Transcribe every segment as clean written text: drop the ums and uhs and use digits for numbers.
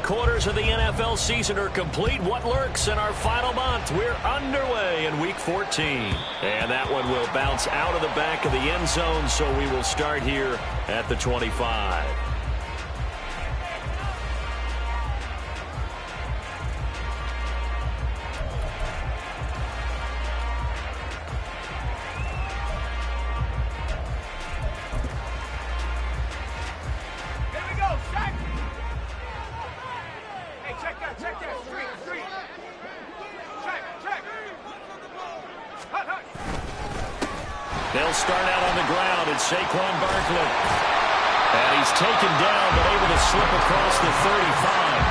3/4 of the NFL season are complete. What lurks in our final month? We're underway in Week 14. And that one will bounce out of the back of the end zone, so we will start here at the 25. They'll start out on the ground. It's Saquon Barkley. And he's taken down, but able to slip across the 35.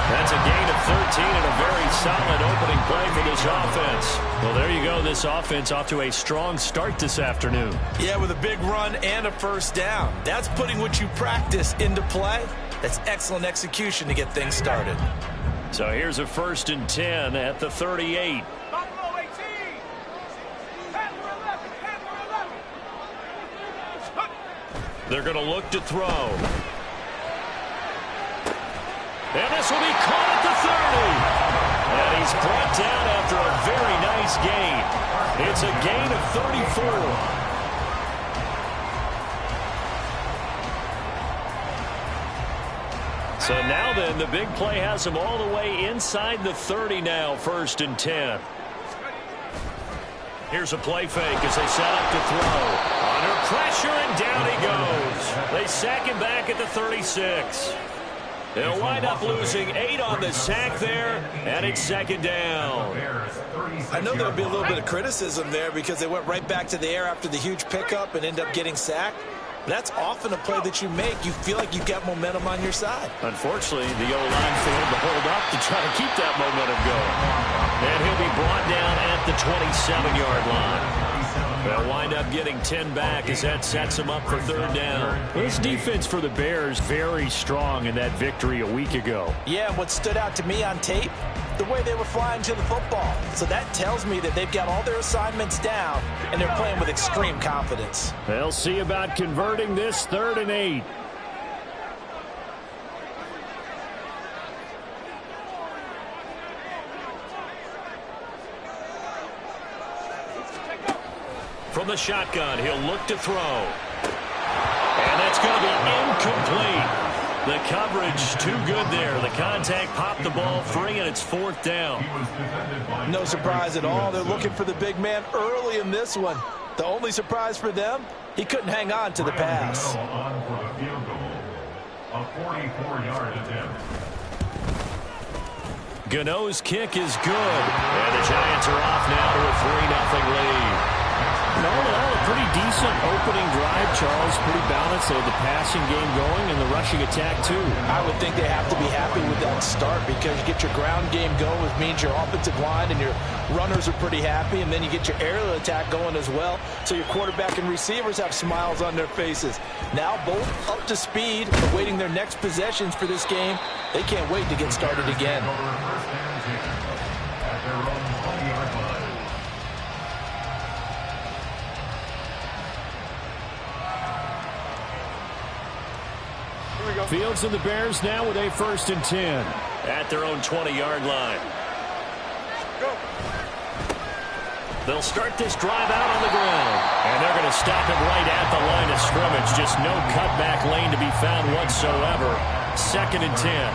That's a gain of 13 and a very solid opening play for this offense. Well, there you go. This offense off to a strong start this afternoon. Yeah, with a big run and a first down. That's putting what you practice into play. That's excellent execution to get things started. So here's a 1st and 10 at the 38. They're going to look to throw. And this will be caught at the 30. And he's brought down after a very nice gain. It's a gain of 34. So now then, the big play has him all the way inside the 30 now, 1st and 10. Here's a play fake as they set up to throw. Under pressure, and down he goes. They sack him back at the 36. They'll wind up losing 8 on the sack there, and it's 2nd down. I know there'll be a little bit of criticism there because they went right back to the air after the huge pickup and end up getting sacked. That's often a play that you make. You feel like you've got momentum on your side. Unfortunately, the O-line failed to hold up to try to keep that momentum going. And he'll be brought down at the 27-yard line. They'll wind up getting 10 back as that sets him up for 3rd down. This defense for the Bears very strong in that victory a week ago. Yeah, what stood out to me on tape, the way they were flying to the football. So that tells me that they've got all their assignments down, and they're playing with extreme confidence. They'll see about converting this 3rd and 8. From the shotgun, he'll look to throw. And that's going to be incomplete. The coverage too good there. The contact popped the ball free, and it's 4th down. No surprise at all. They're looking for the big man early in this one. The only surprise for them, he couldn't hang on to the pass. A 44-yard attempt. Gano's kick is good. And the Giants are off now to a 3-0 lead. All in all, a pretty decent opening drive, Charles. Pretty balanced. They had the passing game going and the rushing attack, too. I would think they have to be happy with that start because you get your ground game going, which means your offensive line and your runners are pretty happy, and then you get your aerial attack going as well, so your quarterback and receivers have smiles on their faces. Now both up to speed, awaiting their next possessions for this game. They can't wait to get started again. Fields and the Bears now with a 1st and 10 at their own 20-yard line. They'll start this drive out on the ground, and they're going to stop it right at the line of scrimmage. Just no cutback lane to be found whatsoever. 2nd and 10.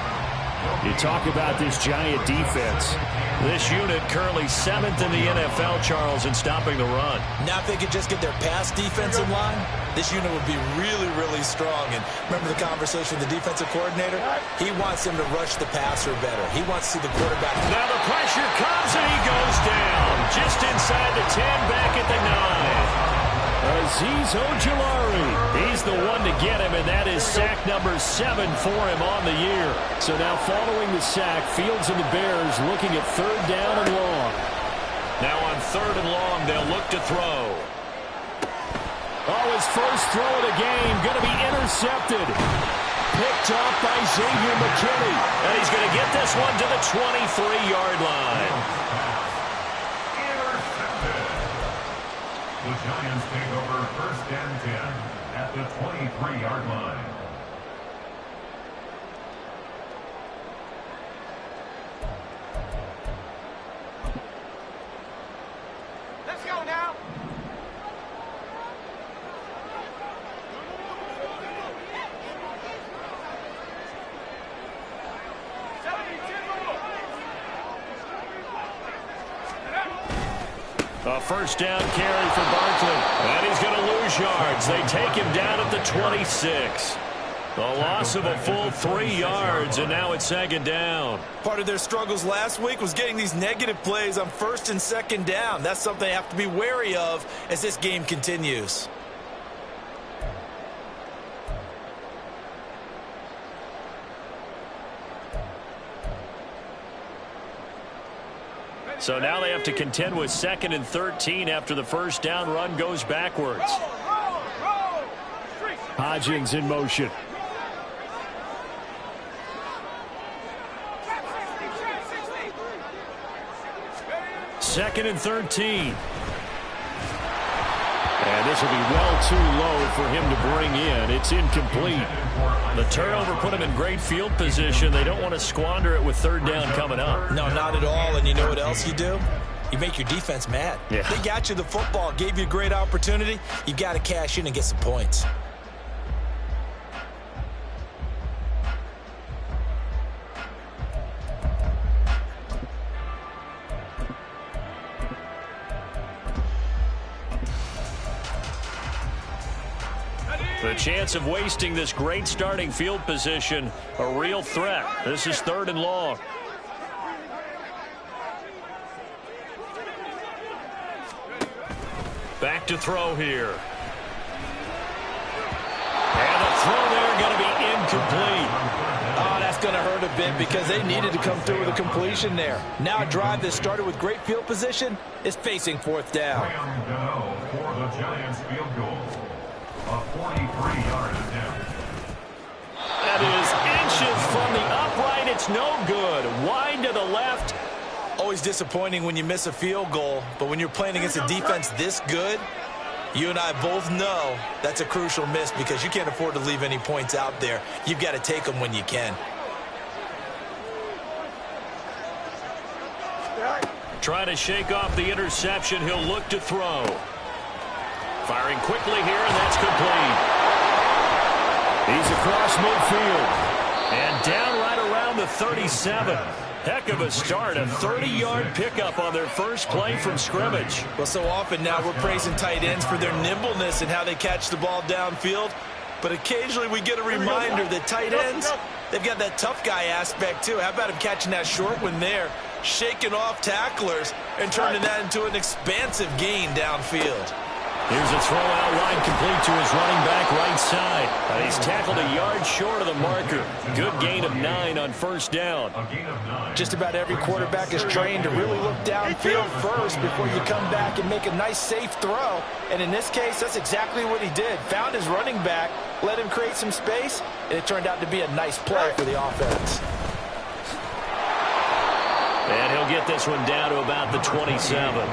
You talk about this Giant defense. This unit currently 7th in the NFL, Charles, in stopping the run. Now if they could just get their pass defense in line, this unit would be really, really strong. And remember the conversation with the defensive coordinator? He wants them to rush the passer better. He wants to see the quarterback. Now the pressure comes, and he goes down. Just inside the 10, back at the 9. Azeez Ojulari. He's the one to get him, and that is sack number 7 for him on the year. So now following the sack, Fields and the Bears looking at 3rd down and long. Now on 3rd and long, they'll look to throw. Oh, his first throw of the game going to be intercepted. Picked up by Xavier McKinney. And he's going to get this one to the 23-yard line. The Giants take over 1st and 10 at the 23-yard line. A first down carry for Barkley. And he's going to lose yards. They take him down at the 26. A loss of a full 3 yards, and now it's second down. Part of their struggles last week was getting these negative plays on first and second down. That's something they have to be wary of as this game continues. So now they have to contend with 2nd and 13 after the first down run goes backwards. Hodgins in motion. Second and 13. And this will be well too low for him to bring in. It's incomplete. The turnover put him in great field position. They don't want to squander it with third down coming up. No, not at all. And you know what else you do? You make your defense mad. Yeah. They got you the football, gave you a great opportunity. You got to cash in and get some points. The chance of wasting this great starting field position, a real threat. This is 3rd and long. Back to throw here. And the throw there going to be incomplete. Oh, that's going to hurt a bit because they needed to come through with a completion there. Now a drive that started with great field position is facing 4th down. Go for the Giants field goal. A 43-yard attempt. That is inches from the upright. It's no good. Wide to the left. Always disappointing when you miss a field goal, but when you're playing against a defense this good, you and I both know that's a crucial miss because you can't afford to leave any points out there. You've got to take them when you can. Trying to shake off the interception. He'll look to throw. Firing quickly here, and that's complete. He's across midfield. And down right around the 37. Heck of a start, a 30-yard pickup on their first play from scrimmage. Well, so often now we're praising tight ends for their nimbleness and how they catch the ball downfield. But occasionally we get a reminder that tight ends, they've got that tough guy aspect too. How about him catching that short one there, shaking off tacklers, and turning that into an expansive gain downfield. Here's a throw out line complete to his running back right side. He's tackled a yard short of the marker. Good gain of 9 on first down. Just about every quarterback is trained to really look downfield first before you come back and make a nice safe throw. And in this case, that's exactly what he did. Found his running back, let him create some space, and it turned out to be a nice play for the offense. And he'll get this one down to about the 27.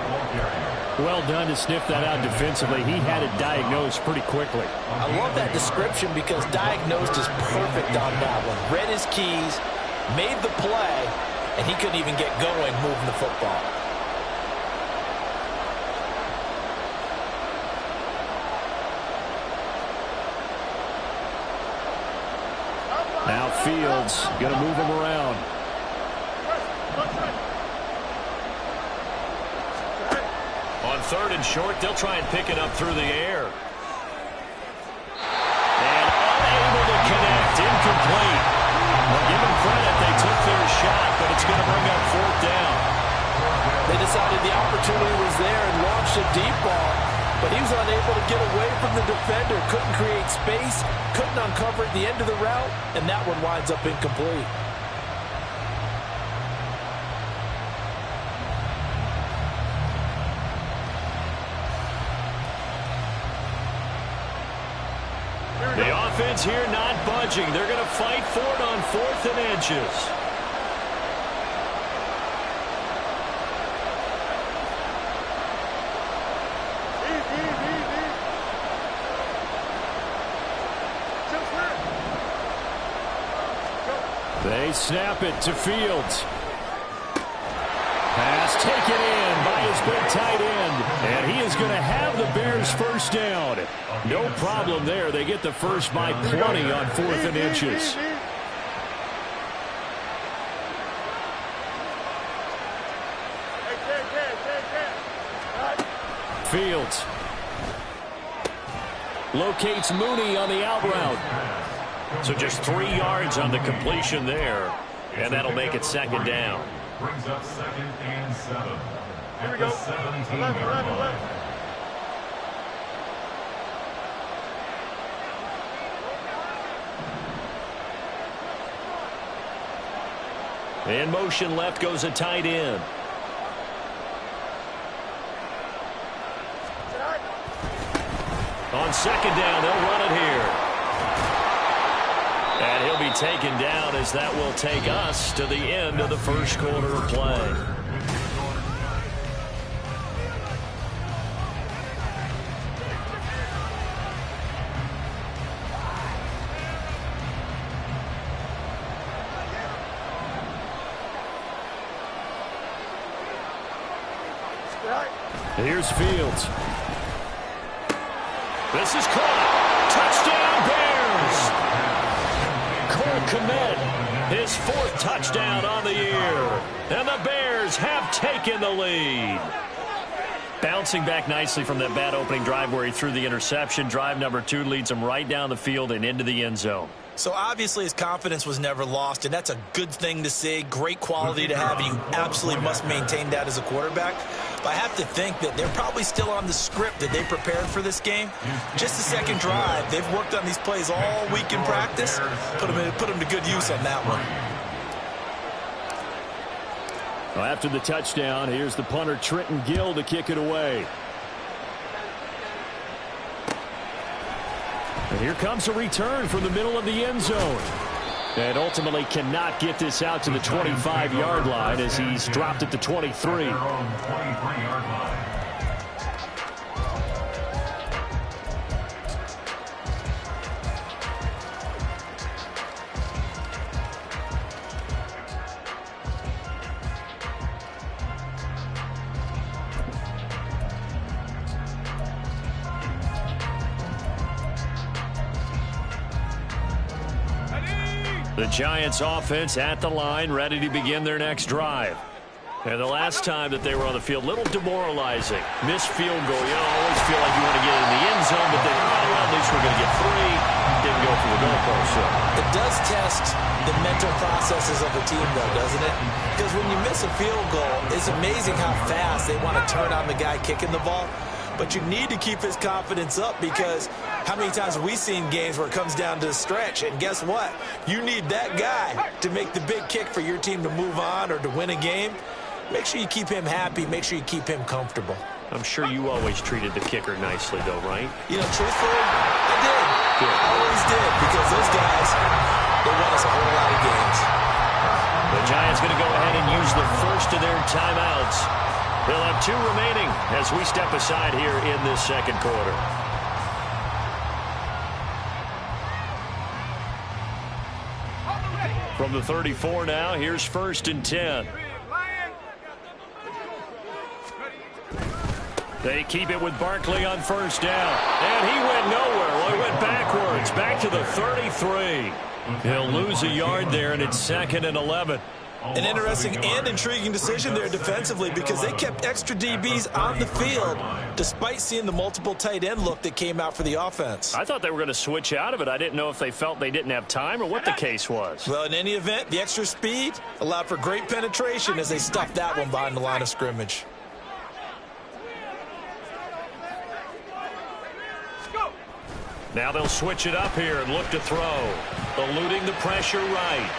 Well done to sniff that out defensively. He had it diagnosed pretty quickly. I love that description because diagnosed is perfect on that one. Read his keys, made the play, and he couldn't even get going moving the football. Now Fields going to move him around. On 3rd and short, they'll try and pick it up through the air. And unable to connect, incomplete. Well, give them credit, they took their shot, but it's going to bring up 4th down. They decided the opportunity was there and launched a deep ball, but he was unable to get away from the defender, couldn't create space, couldn't uncover at the end of the route, and that one winds up incomplete. The offense here not budging. They're going to fight for it on 4th and inches. They snap it to Fields. Pass taken in by his big tight end. And he is going to have the Bears first down. No problem there. They get the first by plenty on 4th and inches. Fields. Locates Mooney on the out route. So just 3 yards on the completion there. And that'll make it second down. Brings up 2nd and 7. Here we go. 17-yard line. In motion left goes a tight end. On second down, they'll run it here. And he'll be taken down as that will take us to the end of the first quarter of play. Here's Fields. This is caught. Touchdown, Bears! Cole Kmet, his 4th touchdown on the year. And the Bears have taken the lead. Bouncing back nicely from that bad opening drive where he threw the interception. Drive number 2 leads him right down the field and into the end zone. So obviously his confidence was never lost, and that's a good thing to see. Great quality to have, and you absolutely must maintain that as a quarterback. But I have to think that they're probably still on the script that they prepared for this game. Just the second drive, they've worked on these plays all week in practice. Put them to good use on that one. Well, after the touchdown, here's the punter Trenton Gill to kick it away. And here comes a return from the middle of the end zone. And ultimately cannot get this out to the 25-yard line as he's dropped at the 23. The Giants offense at the line, ready to begin their next drive. And the last time that they were on the field, a little demoralizing. Missed field goal. You always feel like you want to get in the end zone, but then, well, at least we're going to get 3. Didn't go for the goalpost. So it does test the mental processes of a team, though, doesn't it? Because when you miss a field goal, it's amazing how fast they want to turn on the guy kicking the ball. But you need to keep his confidence up, because how many times have we seen games where it comes down to the stretch? And guess what? You need that guy to make the big kick for your team to move on or to win a game. Make sure you keep him happy. Make sure you keep him comfortable. I'm sure you always treated the kicker nicely, though, right? You know, truthfully, I did. Good. I always did, because those guys, they won us a whole lot of games. The Giants going to go ahead and use the first of their timeouts. They'll have 2 remaining as we step aside here in this second quarter. From the 34 now, here's 1st and 10. They keep it with Barkley on 1st down. And he went nowhere. Well, he went backwards, back to the 33. He'll lose a yard there, and it's 2nd and 11. An interesting and intriguing decision there defensively, because they kept extra DBs on the field despite seeing the multiple tight end look that came out for the offense. I thought they were going to switch out of it. I didn't know if they felt they didn't have time or what the case was. Well, in any event, the extra speed allowed for great penetration as they stuffed that one behind the line of scrimmage. Now they'll switch it up here and look to throw. Eluding the pressure right.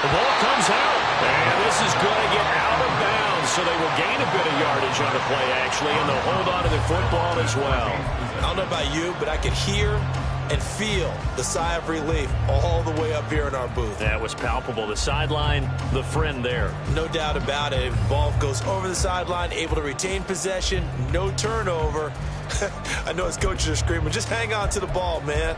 The ball comes out. And this is going to get out of bounds, so they will gain a bit of yardage on the play, actually, and they'll hold on to the football as well. I don't know about you, but I could hear and feel the sigh of relief all the way up here in our booth. That was palpable. The sideline, the friend there. No doubt about it. Ball goes over the sideline, able to retain possession, no turnover. I know his coaches are screaming, just hang on to the ball, man.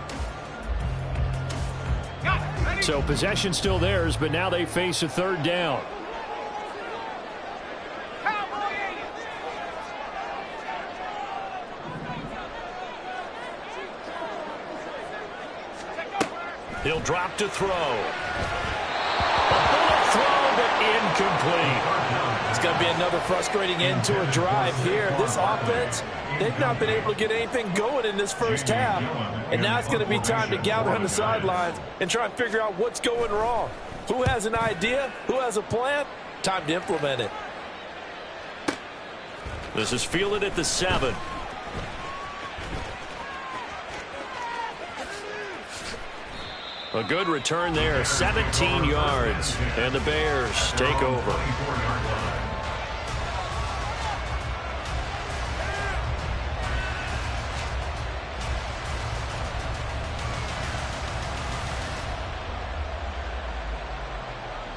So possession still theirs, but now they face a 3rd down. He'll drop to throw. A bullet throw, but incomplete. It's going to be another frustrating end to a drive here. This offense, they've not been able to get anything going in this first half. And now it's going to be time to gather on the sidelines and try and figure out what's going wrong. Who has an idea? Who has a plan? Time to implement it. This is fielded at the 7. A good return there, 17 yards, and the Bears take over.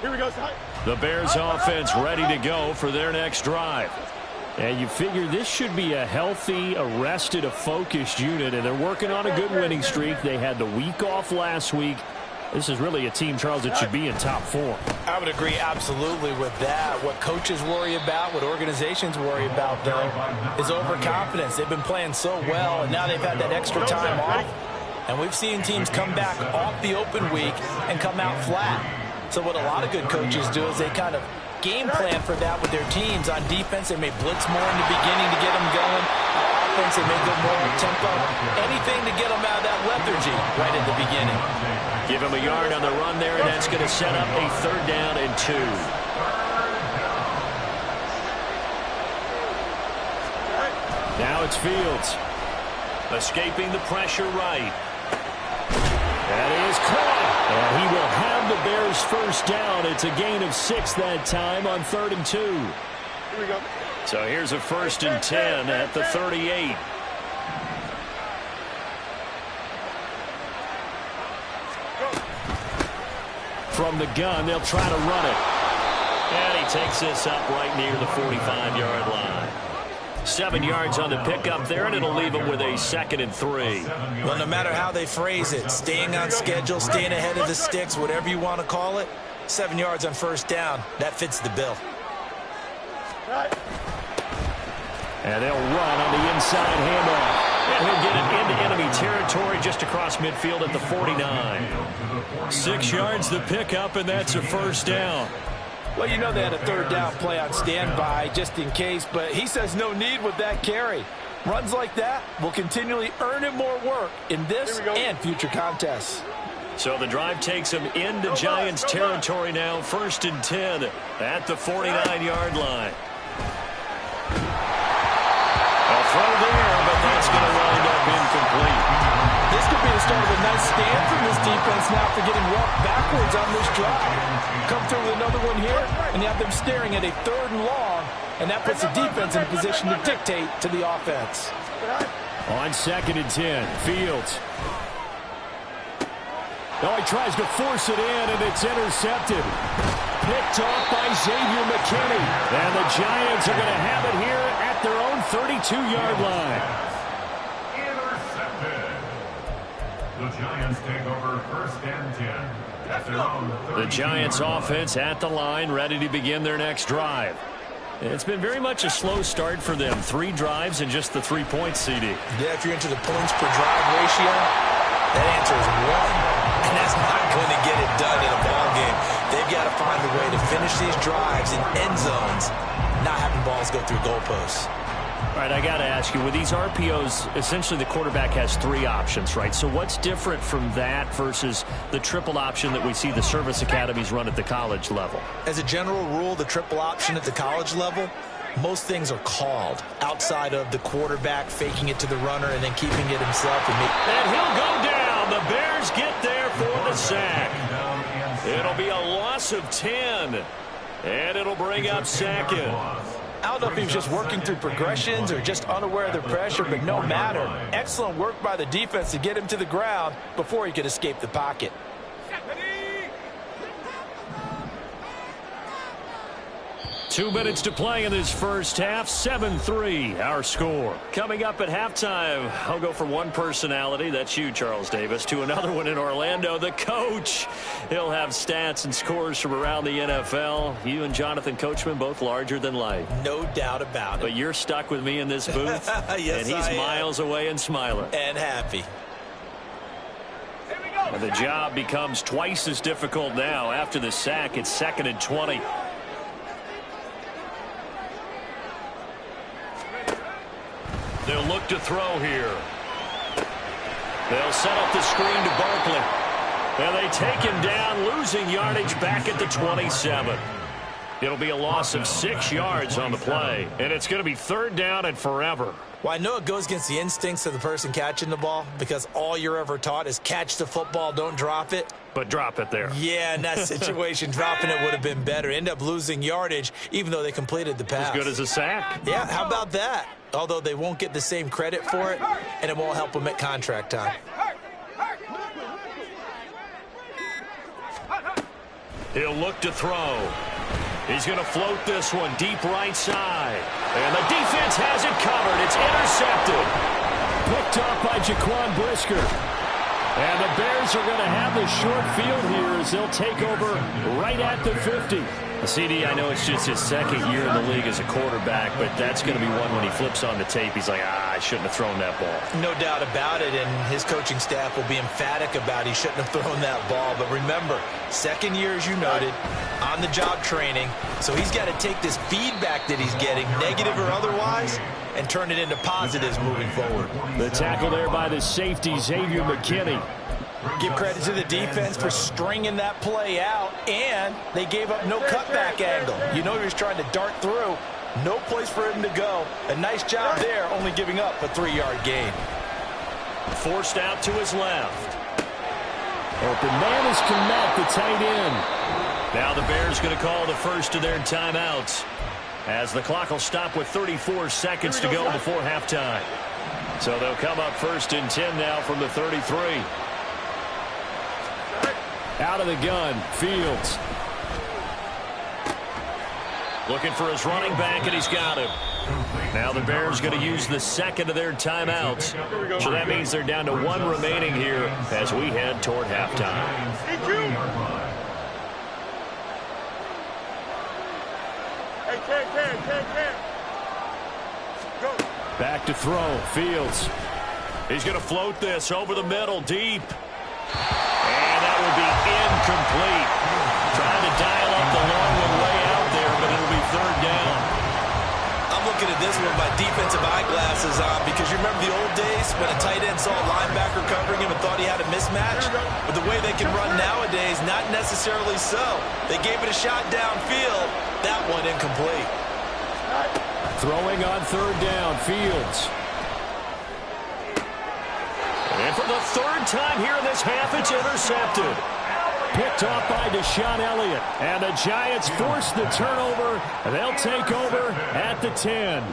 Here we go, Si. The Bears offense ready to go for their next drive. And you figure this should be a healthy, arrested, a focused unit, and they're working on a good winning streak. They had the week off last week. This is really a team, Charles, that should be in top 4. I would agree absolutely with that. What coaches worry about, what organizations worry about, though, is overconfidence. They've been playing so well, and now they've had that extra time off. And we've seen teams come back off the open week and come out flat. So what a lot of good coaches do is they kind of game plan for that with their teams. On defense, they may blitz more in the beginning to get them going. On offense, they may go more tempo. Anything to get them out of that lethargy right at the beginning. Give him a yard on the run there, and that's going to set up a 3rd down and 2. Now it's Fields. Escaping the pressure right. That is caught. And he will have the Bears' first down. It's a gain of 6 that time on 3rd and 2. Here we go. So here's a 1st and 10 at the 38. From the gun, they'll try to run it. And he takes this up right near the 45-yard line. 7 yards on the pickup there, and it'll leave him with a 2nd and 3. Well, no matter how they phrase it, staying on schedule, staying ahead of the sticks, whatever you want to call it, 7 yards on 1st down, that fits the bill. And they'll run on the inside handoff. And he'll get it into enemy territory just across midfield at the 49. 6 yards the pickup, and that's a 1st down. Well, you know they had a 3rd down play on standby just in case, but he says no need with that carry. Runs like that will continually earn him more work in this and future contests. So the drive takes him into Giants territory now, 1st and 10 at the 49-yard line. A throw there, but that's going to wind up incomplete. This could be the start of a nice stand from this defense now for getting walked backwards on this drive. Come through with another one here, and you have them staring at a 3rd and long, and that puts the defense in a position to dictate to the offense. On 2nd and 10, Fields. Oh, he tries to force it in, and it's intercepted. Picked off by Xavier McKinney. And the Giants are going to have it here at their own 32-yard line. Intercepted. The Giants take over 1st and 10 at their own 32. The Giants offense at the line, ready to begin their next drive. It's been very much a slow start for them. 3 drives and just the 3 points, CD. Yeah, if you're into the points per drive ratio, that answer is 1. And that's not going to get it done in a ball game. They've got to find a way to finish these drives in end zones, not having balls go through goalposts. All right, I got to ask you, with these RPOs, essentially the quarterback has 3 options, right? So what's different from that versus the triple option that we see the service academies run at the college level? As a general rule, the triple option at the college level, most things are called outside of the quarterback faking it to the runner and then keeping it himself. And he'll go down. The Bears get there for the sack. It'll be a loss of 10, and it'll bring up 2nd. I don't know if he was just working through progressions or just unaware of the pressure, but no matter. Excellent work by the defense to get him to the ground before he could escape the pocket. 2 minutes to play in this first half. 7-3 our score. Coming up at halftime, I'll go from one personality, that's you, Charles Davis, to another one in Orlando, the coach. He'll have stats and scores from around the NFL. You and Jonathan Coachman both larger than life. No doubt about it. But you're stuck with me in this booth. Yes, and he's miles away and smiling. And happy. And the job becomes twice as difficult now. After the sack, it's 2nd and 20. They'll look to throw here. They'll set up the screen to Barkley. And they take him down, losing yardage back at the 27. It'll be a loss of 6 yards on the play. And it's going to be 3rd down and forever. Well, I know it goes against the instincts of the person catching the ball because all you're ever taught is catch the football, don't drop it. But drop it there. Yeah, in that situation, dropping it would have been better. End up losing yardage, even though they completed the pass. As good as a sack. Yeah, how about that? Although they won't get the same credit for it, and it won't help them at contract time. He'll look to throw. He's going to float this one deep right side. And the defense has it covered. It's intercepted. Picked up by Jaquan Brisker. And the Bears are going to have the short field here as they'll take over right at the 50. CD, I know it's just his 2nd year in the league as a quarterback, but that's going to be one when he flips on the tape. He's like, I shouldn't have thrown that ball. No doubt about it, and his coaching staff will be emphatic about he shouldn't have thrown that ball. But remember, 2nd year, as you noted, on-the-job training. So he's got to take this feedback that he's getting, negative or otherwise, and turn it into positives moving forward. The tackle there by the safety, Xavier McKinney. Give credit to the defense for stringing that play out, and they gave up no cutback angle. You know he was trying to dart through. No place for him to go. A nice job there, only giving up a 3-yard gain. Forced out to his left. Open man is Komet, the tight end. Now the Bears going to call the first of their timeouts as the clock will stop with 34 seconds to go before halftime. So they'll come up 1st and 10 now from the 33. Out of the gun, Fields. Looking for his running back, and he's got him. Now the Bears going to use the 2nd of their timeouts. So that means they're down to 1 remaining here as we head toward halftime. Back to throw, Fields. He's going to float this over the middle, deep. And that will be incomplete. Trying to dial up the long one way out there, but it'll be 3rd down. I'm looking at this with my defensive eyeglasses on because you remember the old days when a tight end saw a linebacker covering him and thought he had a mismatch? But the way they can run nowadays, not necessarily so. They gave it a shot downfield. That one incomplete. Throwing on 3rd down, Fields. And for the 3rd time here in this half, it's intercepted. Picked off by Deshaun Elliott. And the Giants force the turnover. And they'll take over at the 10.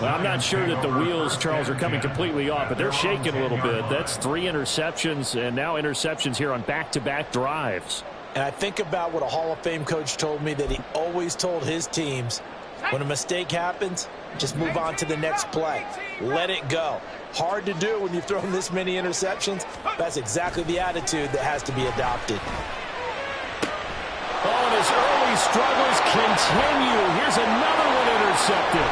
Well, I'm not sure that the wheels, Charles, are coming completely off, but they're shaking a little bit. That's 3 interceptions, and now interceptions here on back-to-back drives. And I think about what a Hall of Fame coach told me that he always told his teams, when a mistake happens, just move on to the next play. Let it go. Hard to do when you've thrown this many interceptions. That's exactly the attitude that has to be adopted. Oh, and his early struggles continue. Here's another one intercepted.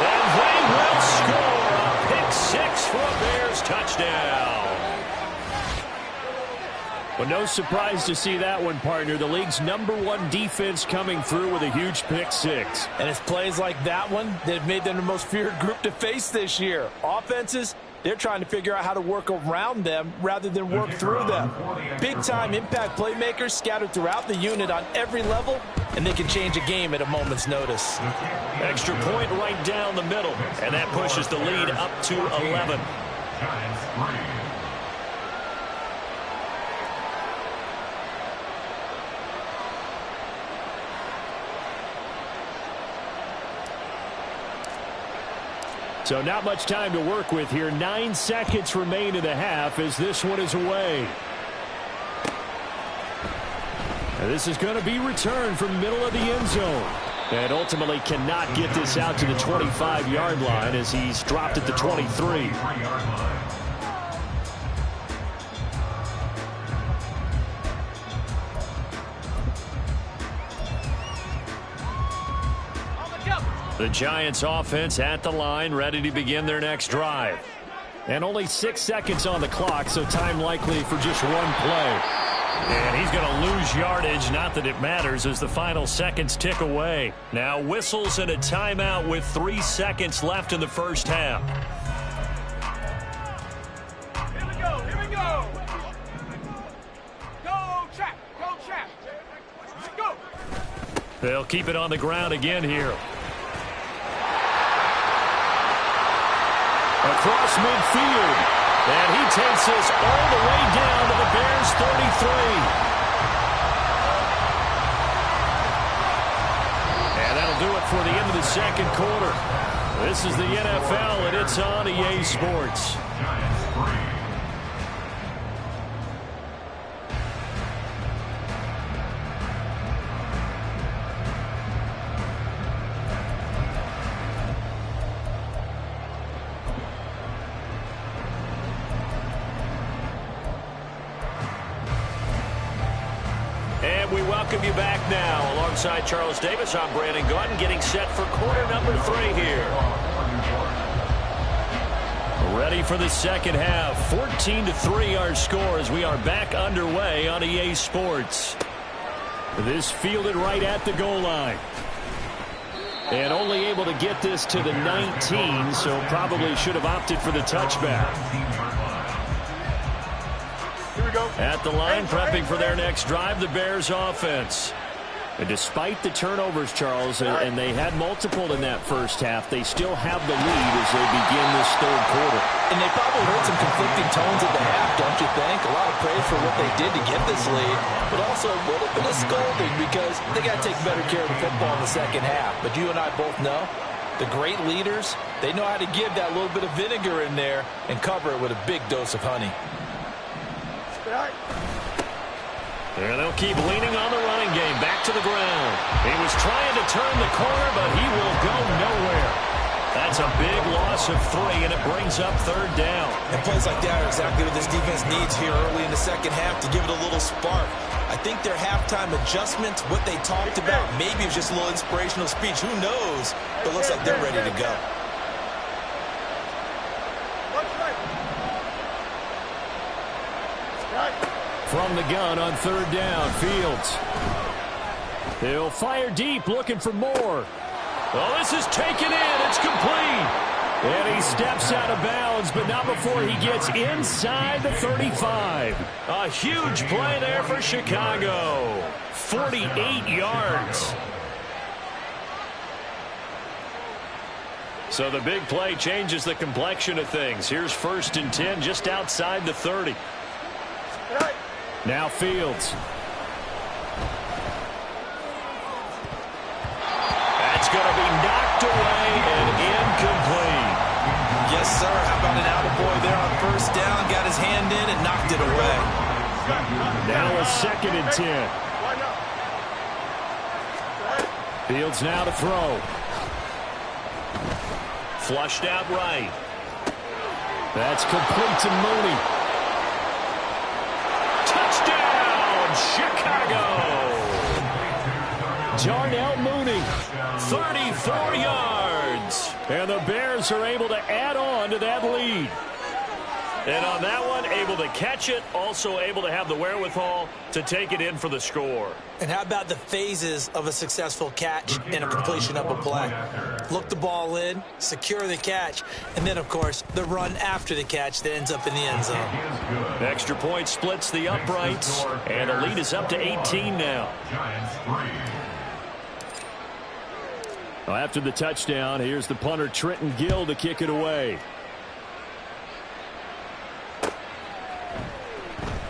And they will score a pick 6 for a Bears touchdown. Well, no surprise to see that one, partner. The league's #1 defense coming through with a huge pick 6. And it's plays like that one that have made them the most feared group to face this year. Offenses, they're trying to figure out how to work around them rather than work through them. Big-time impact playmakers scattered throughout the unit on every level, and they can change a game at a moment's notice. Extra point right down the middle, and that pushes the lead up to 11. Giants 3. So not much time to work with here. 9 seconds remain in the half as this one is away. And this is going to be returned from the middle of the end zone. And ultimately cannot get this out to the 25-yard line as he's dropped at the 23. The Giants offense at the line, ready to begin their next drive. And only 6 seconds on the clock, so time likely for just one play. And he's going to lose yardage, not that it matters, as the final seconds tick away. Now whistles and a timeout with 3 seconds left in the first half. They'll keep it on the ground again here. Across midfield. And he takes this all the way down to the Bears' 33. And that'll do it for the end of the second quarter. This is the NFL, and it's on EA Sports. And we welcome you back now. Alongside Charles Davis, I'm Brandon Gaudin, getting set for quarter number 3 here. Ready for the second half. 14-3 our score as we are back underway on EA Sports. This fielded right at the goal line. And only able to get this to the 19, so probably should have opted for the touchback. At the line, prepping for their next drive, the Bears offense. And despite the turnovers, Charles, and they had multiple in that first half, they still have the lead as they begin this third quarter. And they probably heard some conflicting tones at the half, don't you think? A lot of praise for what they did to get this lead, but also a little bit of scolding because they got to take better care of the football in the second half. But you and I both know the great leaders, they know how to give that little bit of vinegar in there and cover it with a big dose of honey. There they'll keep leaning on the running game. Back to the ground. He was trying to turn the corner, but he will go nowhere. That's a big loss of 3, and it brings up third down. And plays like that are exactly what this defense needs here early in the second half to give it a little spark. I think their halftime adjustments, what they talked about, maybe it was just a little inspirational speech. Who knows? But it looks like they're ready to go. From the gun on third down, Fields. He'll fire deep, looking for more. Oh, this is taken in. It's complete. And he steps out of bounds, but not before he gets inside the 35. A huge play there for Chicago. 48 yards. So the big play changes the complexion of things. Here's 1st and 10 just outside the 30. Now Fields. That's going to be knocked away and incomplete. Yes, sir. How about an attaboy there on first down? Got his hand in and knocked it away. Now a 2nd and 10. Fields now to throw. Flushed out right. That's complete to Mooney. Touchdown, Chicago! Darnell Mooney, 34 yards. And the Bears are able to add on to that lead. And on that one, able to catch it, also able to have the wherewithal to take it in for the score. And how about the phases of a successful catch and a completion of a play? Look the ball in, secure the catch, and then, of course, the run after the catch that ends up in the end zone. Extra point splits the uprights, and the lead is up to 18 now. Well, after the touchdown, here's the punter Trenton Gill to kick it away.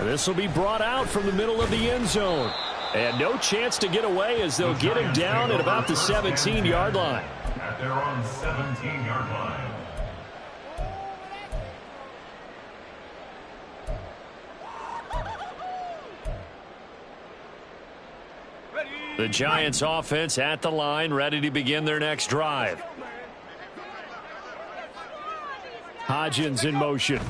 This will be brought out from the middle of the end zone. And no chance to get away as they'll get him down at about the 17-yard line. At their own 17-yard line. The Giants offense at the line, ready to begin their next drive. Hodgins in motion.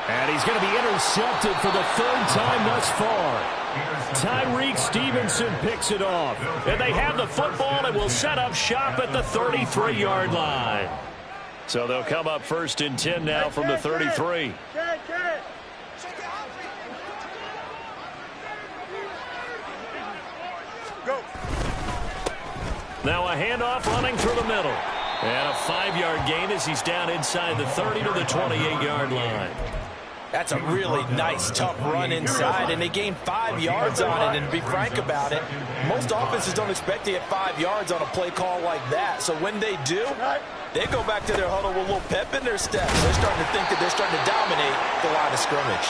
And he's going to be intercepted for the 3rd time thus far. Tyreek Stevenson picks it off. And they have the football and will set up shop at the 33-yard line. So they'll come up 1st and 10 now from the 33. Now a handoff running through the middle. And a 5-yard gain as he's down inside the 30 to the 28-yard line. That's a really nice, tough run inside, and they gained 5 yards on it. And to be frank about it, most offenses don't expect to get 5 yards on a play call like that. So when they do, they go back to their huddle with a little pep in their steps. They're starting to think that they're starting to dominate the line of scrimmage.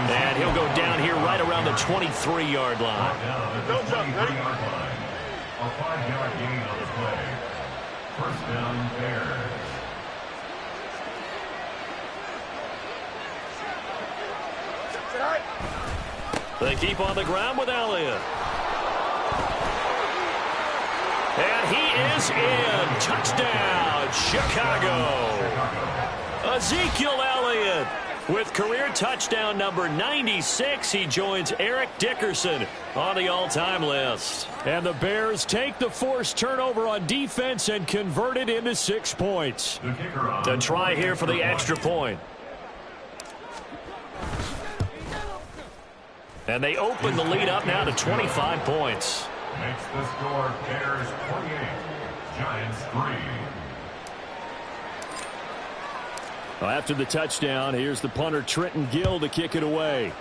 And he'll go down here right around the 23-yard line. Don't jump, ready? A 5-yard gain on the play. First down, Bears. They keep on the ground with Elliott. And he is in. Touchdown, Chicago. Ezekiel Elliott with career touchdown number 96. He joins Eric Dickerson on the all-time list. And the Bears take the forced turnover on defense and convert it into 6 points. The try here for the extra point. And they open the lead up now to 25 points. Makes the score Bears 28, Giants 3. Well, after the touchdown, here's the punter Trenton Gill to kick it away.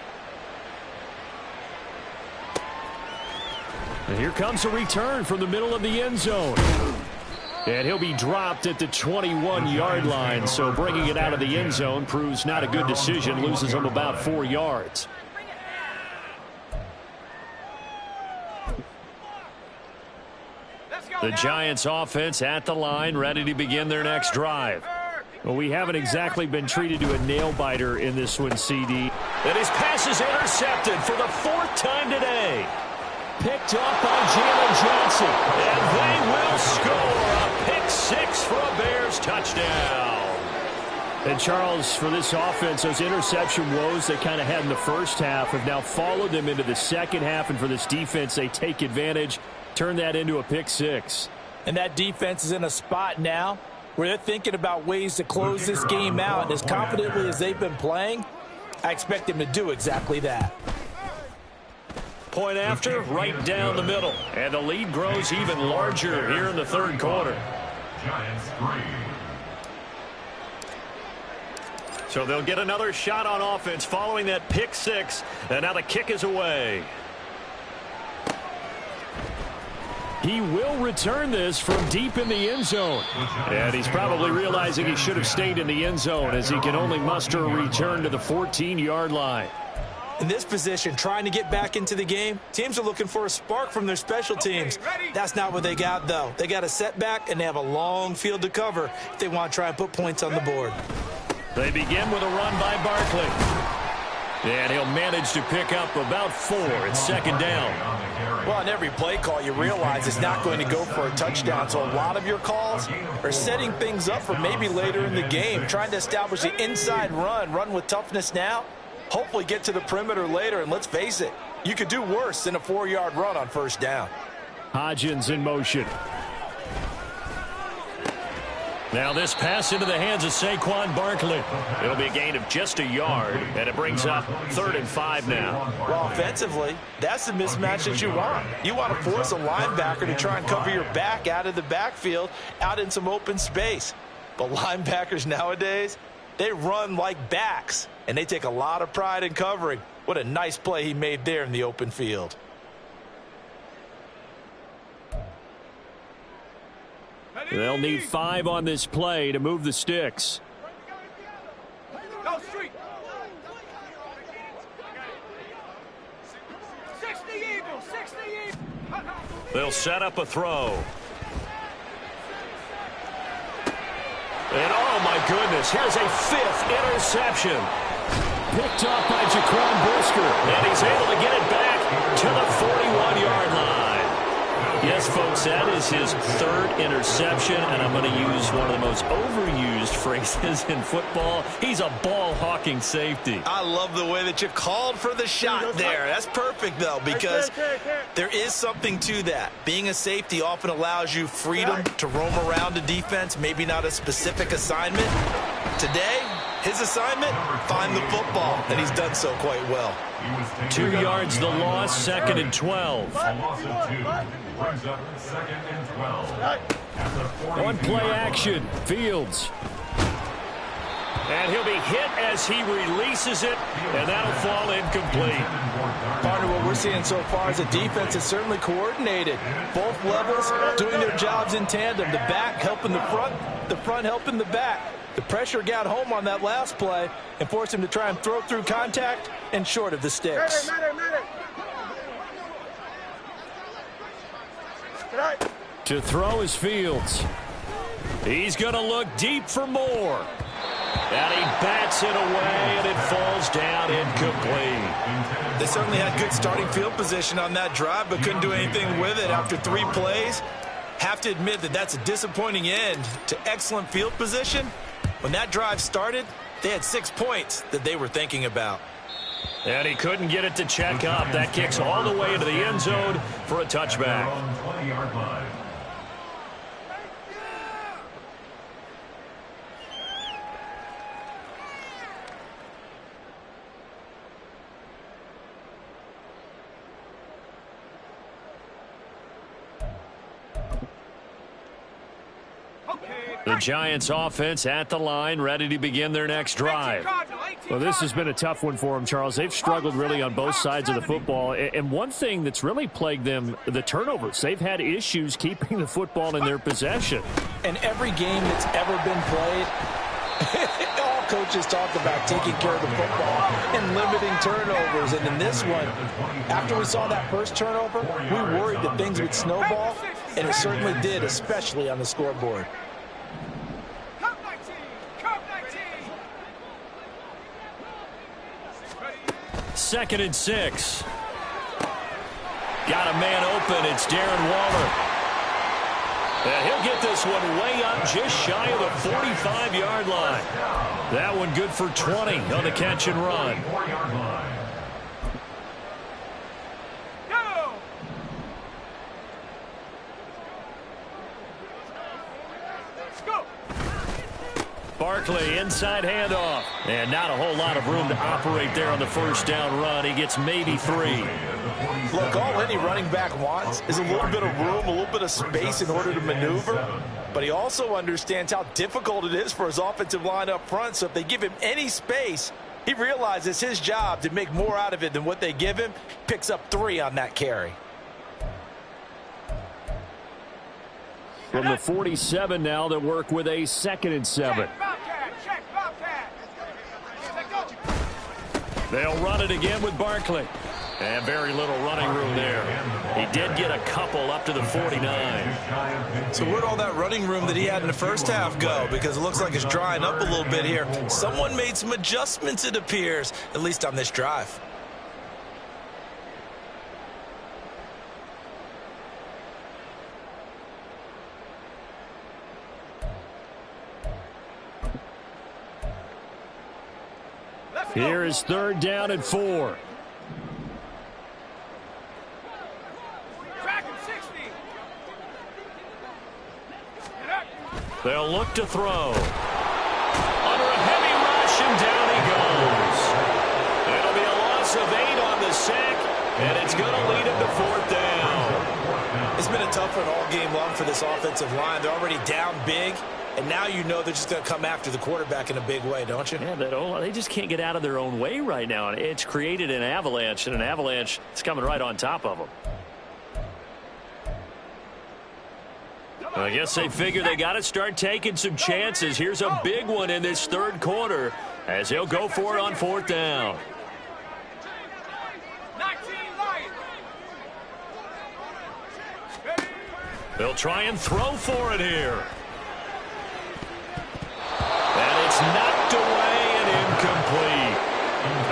And here comes a return from the middle of the end zone. And he'll be dropped at the 21-yard line, so bringing it out of the end zone proves not a good decision, loses him about 4 yards. The Giants offense at the line, ready to begin their next drive. Well, we haven't exactly been treated to a nail-biter in this one, CD. And his pass is intercepted for the 4th time today. Picked off by Jalen Johnson. And they will score a pick 6 for a Bears touchdown. And, Charles, for this offense, those interception woes they kind of had in the first half have now followed them into the second half. And for this defense, they take advantage, turn that into a pick 6. And that defense is in a spot now where they're thinking about ways to close this game out. And as confidently as they've been playing, I expect them to do exactly that. Point after, right down the middle. And the lead grows even larger here in the third quarter. Giants 3. So they'll get another shot on offense following that pick 6. And now the kick is away. He will return this from deep in the end zone. And he's probably realizing he should have stayed in the end zone as he can only muster a return to the 14-yard line. In this position, trying to get back into the game, teams are looking for a spark from their special teams. That's not what they got, though. They got a setback, and they have a long field to cover if they want to try and put points on the board. They begin with a run by Barkley. And he'll manage to pick up about 4. It's second down. Well, on every play call, you realize it's not going to go for a touchdown. So a lot of your calls are setting things up for maybe later in the game, trying to establish the inside run with toughness now, hopefully get to the perimeter later. And let's face it, you could do worse than a 4-yard run on first down. Hodgins in motion. Now this pass into the hands of Saquon Barkley. It'll be a gain of just a yard, and it brings up 3rd and 5 now. Well, offensively, that's the mismatch that you want. You want to force a linebacker to try and cover your back out of the backfield, out in some open space. But linebackers nowadays, they run like backs, and they take a lot of pride in covering. What a nice play he made there in the open field. They'll need 5 on this play to move the sticks. Go street. 60 Eagles, 60 Eagles. They'll set up a throw. And oh my goodness, here's a 5th interception. Picked off by Jaquan Brisker. And he's able to get it back to the 41-yard line. Yes, folks, that is his 3rd interception, and I'm going to use one of the most overused phrases in football. He's a ball-hawking safety. I love the way that you called for the shot there. That's perfect, though, because there is something to that. Being a safety often allows you freedom to roam around the defense, maybe not a specific assignment. Today, his assignment, find the football, and he's done so quite well. 2 yards the loss, 2nd and 12. A loss of 2 brings up 2nd and 12. One play action, Fields. And he'll be hit as he releases it, and that'll fall incomplete. Partner, what we're seeing so far is a defense that's certainly coordinated. Both levels doing their jobs in tandem. The back helping the front helping the back. The pressure got home on that last play and forced him to try and throw through contact and short of the sticks. To throw is Fields. He's going to look deep for more. And he bats it away, and it falls down incomplete. They certainly had good starting field position on that drive, but couldn't do anything with it after 3 plays. Have to admit that that's a disappointing end to excellent field position. When that drive started, they had 6 points that they were thinking about. And he couldn't get it to check up. That kicks all the way into the end zone for a touchback. On 20-yard line. The Giants offense at the line, ready to begin their next drive. Well, this has been a tough one for them, Charles. They've struggled really on both sides of the football. And one thing that's really plagued them, the turnovers. They've had issues keeping the football in their possession. And every game that's ever been played, all coaches talk about taking care of the football and limiting turnovers. And in this one, after we saw that first turnover, we worried that things would snowball, and it certainly did, especially on the scoreboard. 2nd and 6. Got a man open. It's Darren Waller. And he'll get this one way up just shy of the 45-yard line. That one good for 20 on the catch and run. Barkley, inside handoff. And not a whole lot of room to operate there on the first down run. He gets maybe 3. Look, all any running back wants is a little bit of room, a little bit of space in order to maneuver. But he also understands how difficult it is for his offensive line up front. So if they give him any space, he realizes his job to make more out of it than what they give him. Picks up 3 on that carry. From the 47 now, they work with a 2nd and 7. They'll run it again with Barkley. And very little running room there. He did get a couple up to the 49. So where'd all that running room that he had in the first half go? Because it looks like it's drying up a little bit here. Someone made some adjustments, it appears, at least on this drive. Here is 3rd down and 4. They'll look to throw. Under a heavy rush, and down he goes. It'll be a loss of 8 on the sack, and it's going to lead him to 4th down. It's been a tough one all game long for this offensive line. They're already down big, and now you know they're just going to come after the quarterback in a big way, don't you? Yeah, they just can't get out of their own way right now. It's created an avalanche, and an avalanche is coming right on top of them. I guess they figure they got to start taking some chances. Here's a big one in this 3rd quarter as he'll go for it on 4th down. They'll try and throw for it here. And it's knocked away and incomplete.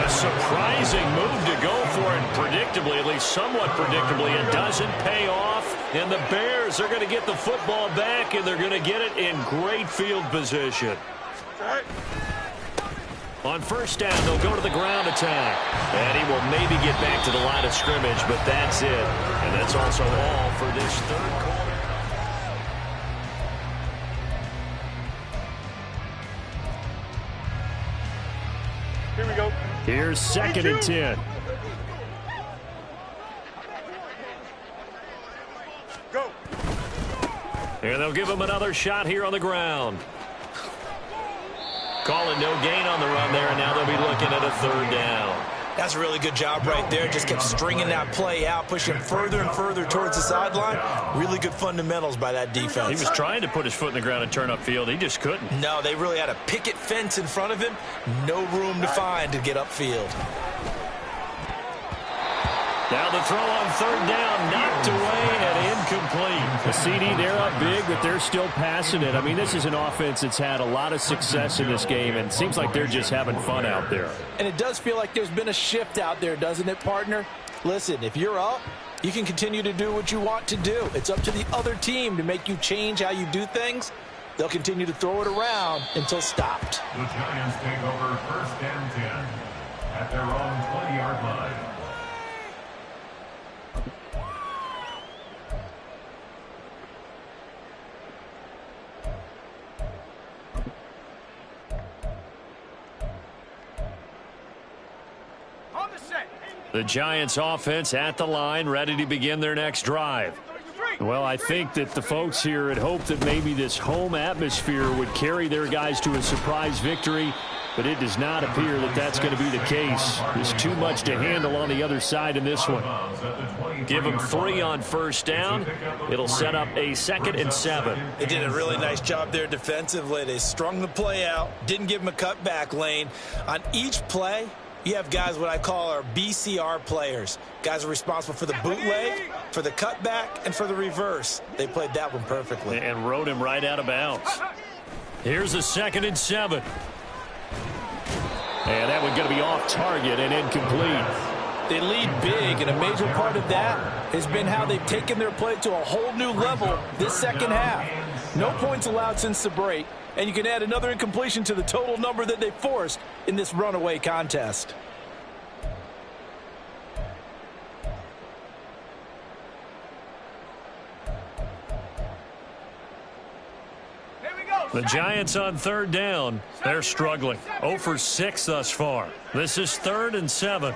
A surprising move to go for it predictably, at least somewhat predictably. It doesn't pay off, and the Bears are going to get the football back, and they're going to get it in great field position. On 1st down, they'll go to the ground attack. And he will maybe get back to the line of scrimmage, but that's it. And that's also all for this 3rd quarter. Here we go. Here's 2nd and 10. Go. And they'll give him another shot here on the ground. Call it no gain on the run there, and now they'll be looking at a third down. That's a really good job right there. Just kept stringing that play out, pushing further and further towards the sideline. Really good fundamentals by that defense. He was trying to put his foot in the ground and turn upfield. He just couldn't. No, they really had a picket fence in front of him. No room to find to get upfield. Now the throw on third down, knocked away and incomplete. The CD, they're up big, but they're still passing it. I mean, this is an offense that's had a lot of success in this game, and it seems like they're just having fun out there. And it does feel like there's been a shift out there, doesn't it, partner? Listen, if you're up, you can continue to do what you want to do. It's up to the other team to make you change how you do things. They'll continue to throw it around until stopped. The Giants take over first and 10 at their own 20-yard line. The Giants offense at the line, ready to begin their next drive. Well, I think that the folks here had hoped that maybe this home atmosphere would carry their guys to a surprise victory, but it does not appear that that's going to be the case. There's too much to handle on the other side in this one. Give them 3 on first down. It'll set up a 2nd and 7. They did a really nice job there defensively. They strung the play out, didn't give them a cutback lane. On each play, you have guys what I call our BCR players. Guys are responsible for the bootleg, for the cutback, and for the reverse. They played that one perfectly. And rode him right out of bounds. Here's a 2nd and 7. And that one's going to be off target and incomplete. They lead big, and a major part of that has been how they've taken their play to a whole new level this second half. No points allowed since the break, and you can add another incompletion to the total number that they forced in this runaway contest. The Giants on third down. They're struggling. 0 for 6 thus far. This is 3rd and 7.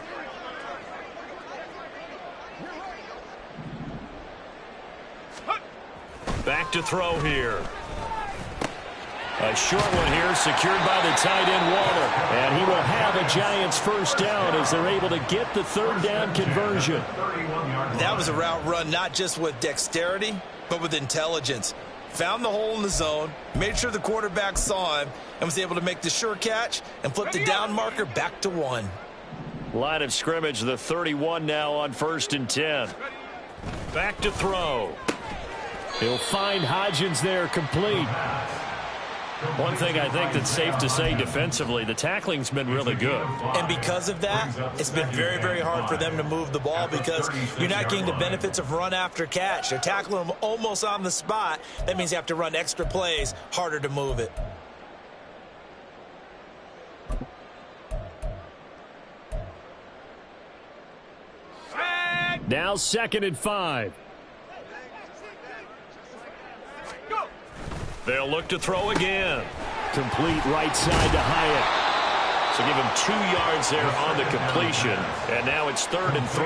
Back to throw here. A short one here, secured by the tight end Waller. And he will have a Giants first down as they're able to get the third down conversion. That was a route run not just with dexterity, but with intelligence. Found the hole in the zone, made sure the quarterback saw him, and was able to make the sure catch and flip the down marker back to 1. Line of scrimmage, the 31 now on 1st and 10. Back to throw. He'll find Hodgins there, complete. One thing I think that's safe to say defensively, the tackling's been really good. And because of that, it's been very, very hard for them to move the ball because you're not getting the benefits of run after catch. They're tackling them almost on the spot. That means you have to run extra plays, harder to move it. Now 2nd and 5. They'll look to throw again. Complete right side to Hyatt. So give him 2 yards there on the completion. And now it's 3rd and 3.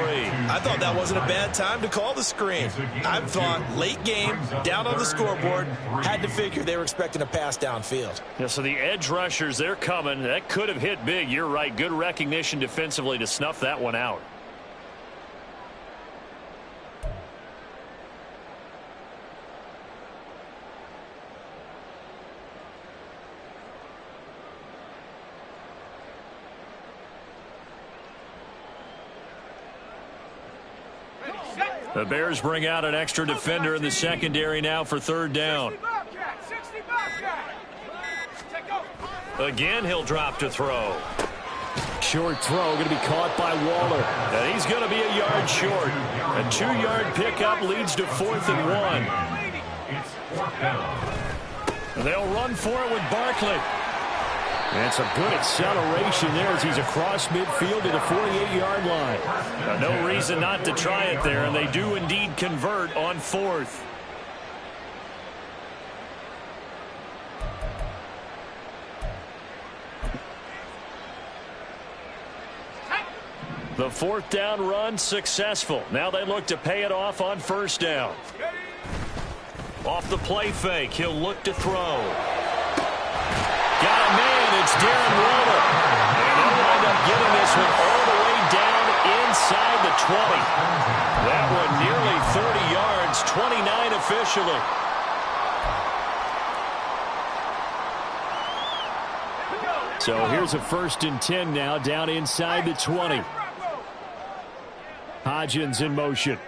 I thought that wasn't a bad time to call the screen. I thought late game, down on the scoreboard, had to figure they were expecting a pass downfield. Yeah, so the edge rushers, they're coming. That could have hit big. You're right. Good recognition defensively to snuff that one out. The Bears bring out an extra defender in the secondary now for 3rd down. Again, he'll drop to throw. Short throw going to be caught by Waller. And he's going to be a yard short. A 2-yard pickup leads to 4th and 1. They'll run for it with Barkley. And some good acceleration there as he's across midfield to the 48-yard line. No reason not to try it there, and they do indeed convert on 4th. The 4th down run successful. Now they look to pay it off on 1st down. Off the play fake, he'll look to throw. Got a man and it's Darren Waller. And he'll wind up getting this one all the way down inside the 20. That one nearly 30 yards, 29 officially. So here's a 1st and 10 now down inside the 20. Hodgins in motion.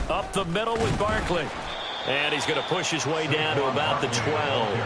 Up the middle with Barkley. And he's going to push his way down to about the 12.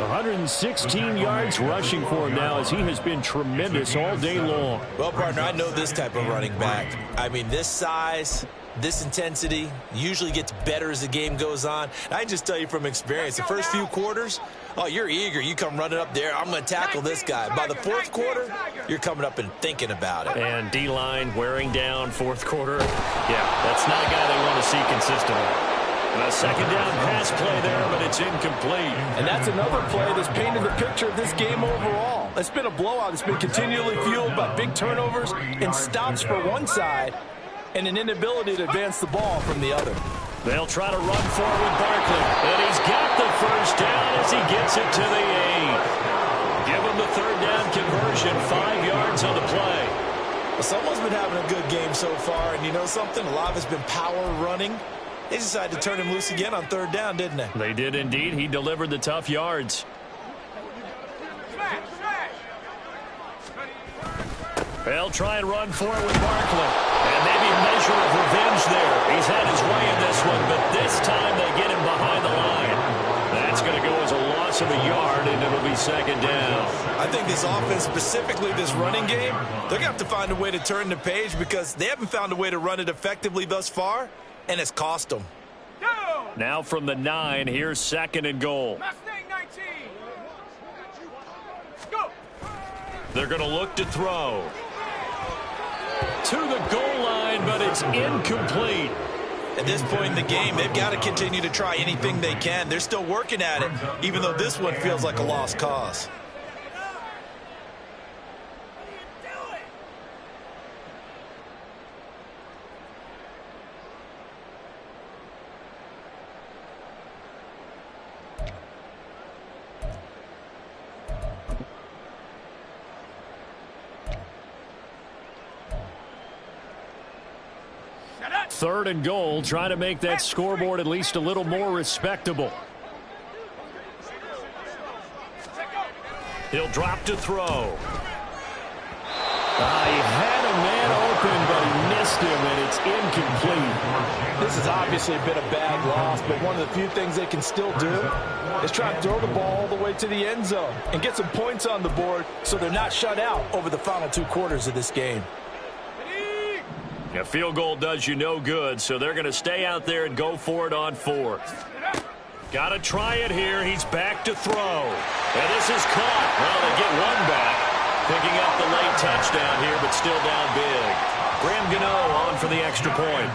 116 yards rushing for him now as he has been tremendous all day long. Well, partner, I know this type of running back. I mean, this size, this intensity usually gets better as the game goes on. And I just tell you from experience, the first few quarters, oh, you're eager. You come running up there. I'm going to tackle this guy. By the 4th quarter, you're coming up and thinking about it. And D-line wearing down 4th quarter. Yeah, that's not a guy they want to see consistently. A 2nd down pass play there, but it's incomplete. And that's another play that's painted the picture of this game overall. It's been a blowout. It's been continually fueled by big turnovers and stops for one side and an inability to advance the ball from the other. They'll try to run forward with Barkley. And he's got the 1st down as he gets it to the 8. Give him the 3rd down conversion, 5 yards on the play. Well, someone's been having a good game so far, and you know something? A lot of it's been power running. They decided to turn him loose again on 3rd down, didn't they? They did indeed. He delivered the tough yards. They'll try and run for it with Barkley. And maybe a measure of revenge there. He's had his way in this one, but this time they get him behind the line. That's going to go as a loss of a yard, and it'll be 2nd down. I think this offense, specifically this running game, they're going to have to find a way to turn the page because they haven't found a way to run it effectively thus far. And it's cost them. Now from the 9, here's 2nd and goal. They're going to look to throw. To the goal line, but it's incomplete. At this point in the game, they've got to continue to try anything they can. They're still working at it, even though this one feels like a lost cause. Third and goal, trying to make that scoreboard at least a little more respectable. He'll drop to throw. He had a man open, but he missed him, and it's incomplete. This has obviously been a bad loss, but one of the few things they can still do is try to throw the ball all the way to the end zone and get some points on the board so they're not shut out over the final 2 quarters of this game. A field goal does you no good, so they're going to stay out there and go for it on 4th. Got to try it here. He's back to throw. And this is caught. Well, they get one back. Picking up the late touchdown here, but still down big. Graham Gano on for the extra point.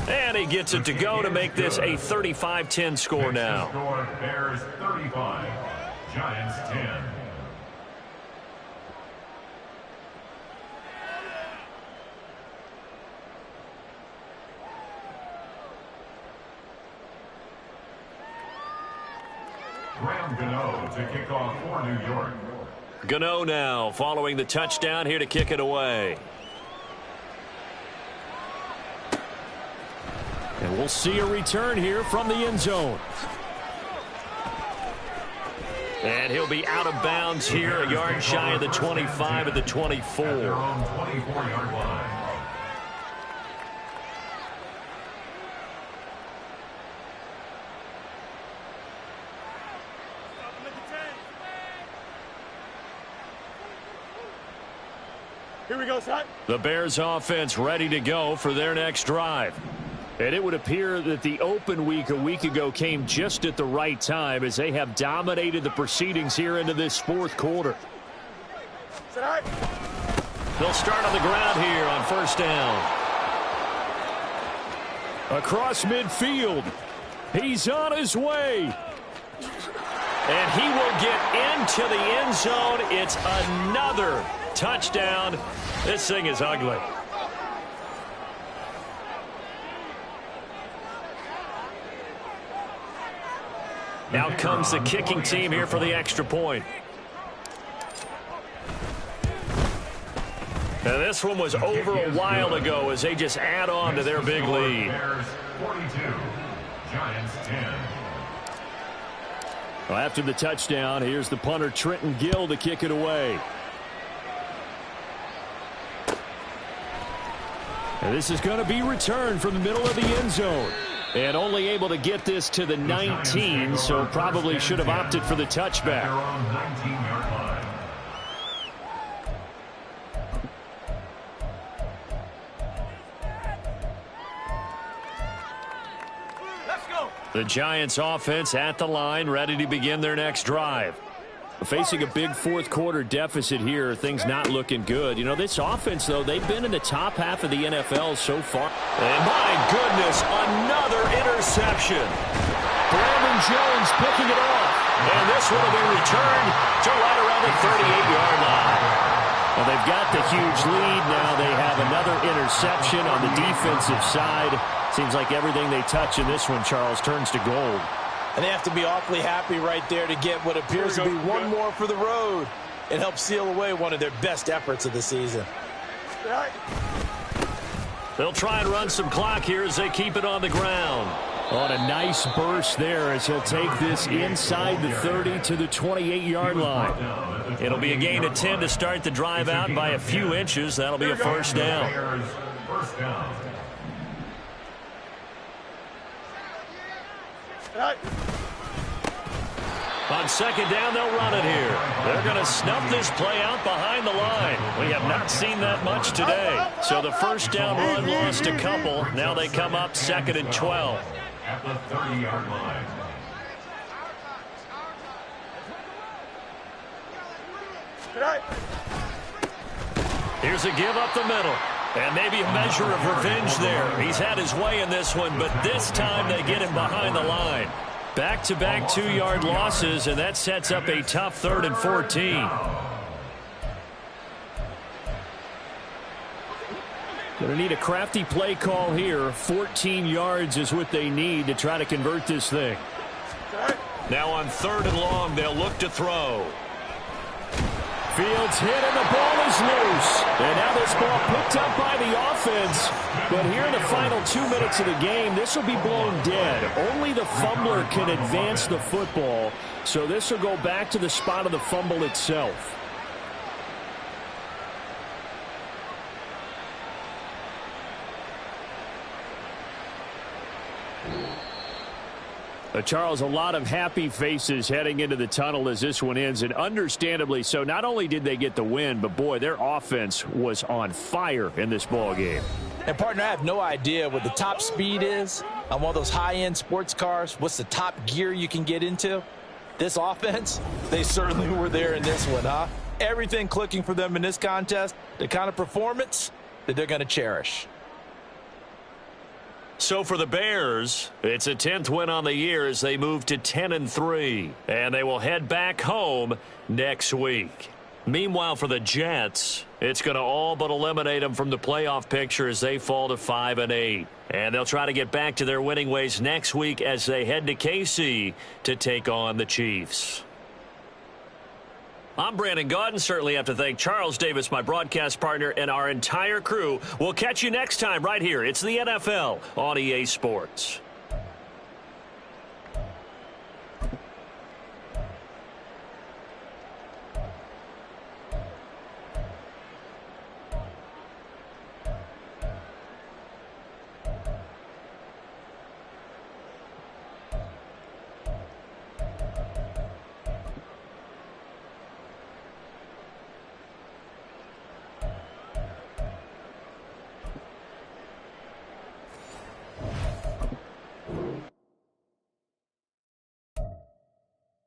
And he gets it to go to make this a 35-10 score now. Bears 35, Giants 10. Graham Gano to kick off for New York. Gano now following the touchdown here to kick it away. And we'll see a return here from the end zone. And he'll be out of bounds here, a yard shy of the 25 at the 24. At their own 24-yard line. Here we go, son. The Bears offense ready to go for their next drive. And it would appear that the open week a week ago came just at the right time as they have dominated the proceedings here into this 4th quarter. They'll start on the ground here on 1st down. Across midfield. He's on his way. And he will get into the end zone. It's another touchdown. This thing is ugly. Now comes the kicking team here for the extra point. Now this one was over a while ago as they just add on to their big lead. Bears 42, Giants 10. Well, after the touchdown, here's the punter Trenton Gill to kick it away. And this is going to be returned from the middle of the end zone. And only able to get this to the 19, so probably should have opted for the touchback. They're on 19-yard line. The Giants offense at the line, ready to begin their next drive. Facing a big fourth-quarter deficit here, things not looking good. You know, this offense, though, they've been in the top half of the NFL so far. And my goodness, another interception. Brandon Jones picking it off. And this one will be returned to right around the 38-yard line. Well, they've got the huge lead. Now they have another interception on the defensive side. Seems like everything they touch in this one, Charles, turns to gold. And they have to be awfully happy right there to get what appears to be one more for the road. It helps seal away one of their best efforts of the season. They'll try and run some clock here as they keep it on the ground. On a nice burst there as he'll take this inside the 30 to the 28-yard line. It'll be a gain of 10 to start the drive out by a few inches. That'll be a first down. First down. On second down, they'll run it here. They're going to snuff this play out behind the line. We have not seen that much today. So the first down run lost a couple. Now they come up 2nd and 12. At the 30-yard line. Here's a give up the middle. And maybe a measure of revenge there. He's had his way in this one, but this time they get him behind the line. Back-to-back 2-yard losses, and that sets up a tough 3rd and 14. Going to need a crafty play call here. 14 yards is what they need to try to convert this thing. Now on 3rd and long, they'll look to throw. Fields hit and the ball is loose. And now this ball picked up by the offense. But here in the final 2 minutes of the game, this will be blown dead. Only the fumbler can advance the football. So this will go back to the spot of the fumble itself. Charles, a lot of happy faces heading into the tunnel as this one ends, and understandably so. Not only did they get the win, but, boy, their offense was on fire in this ball game. And, partner, I have no idea what the top speed is on one of those high-end sports cars. What's the top gear you can get into? This offense, they certainly were there in this one, huh? Everything clicking for them in this contest, the kind of performance that they're going to cherish. So for the Bears, it's a 10th win on the year as they move to 10-3, and they will head back home next week. Meanwhile, for the Jets, it's going to all but eliminate them from the playoff picture as they fall to 5-8. And they'll try to get back to their winning ways next week as they head to KC to take on the Chiefs. I'm Brandon Gaudin. Certainly have to thank Charles Davis, my broadcast partner, and our entire crew. We'll catch you next time right here. It's the NFL on EA Sports.